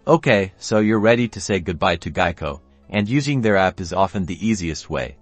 Okay, so you're ready to say goodbye to Geico, and using their app is often the easiest way.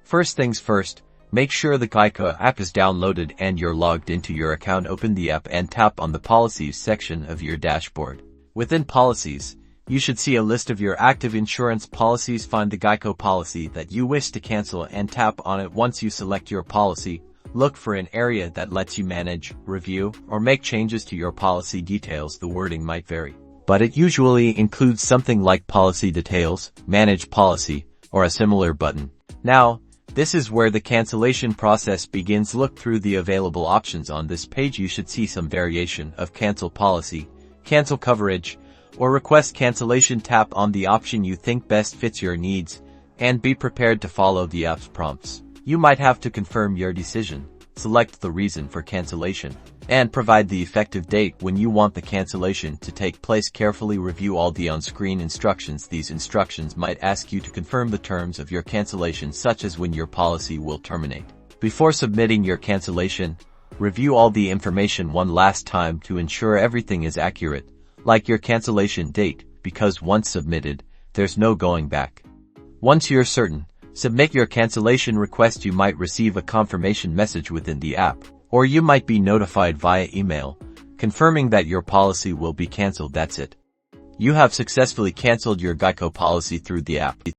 First things first, make sure the Geico app is downloaded and you're logged into your account. Open the app and tap on the Policies section of your dashboard. Within Policies, you should see a list of your active insurance policies. Find the Geico policy that you wish to cancel and tap on it. Once you select your policy, look for an area that lets you manage, review, or make changes to your policy details. The wording might vary, but it usually includes something like Policy Details, Manage Policy, or a similar button. Now, this is where the cancellation process begins. Look through the available options on this page. You should see some variation of cancel policy, cancel coverage, or request cancellation. Tap on the option you think best fits your needs, and be prepared to follow the app's prompts. You might have to confirm your decision, select the reason for cancellation, and provide the effective date when you want the cancellation to take place. Carefully review all the on-screen instructions. These instructions might ask you to confirm the terms of your cancellation, such as when your policy will terminate. Before submitting your cancellation, review all the information one last time to ensure everything is accurate, like your cancellation date, because once submitted, there's no going back. Once you're certain, submit your cancellation request. You might receive a confirmation message within the app, or you might be notified via email, confirming that your policy will be canceled. That's it. You have successfully canceled your Geico policy through the app.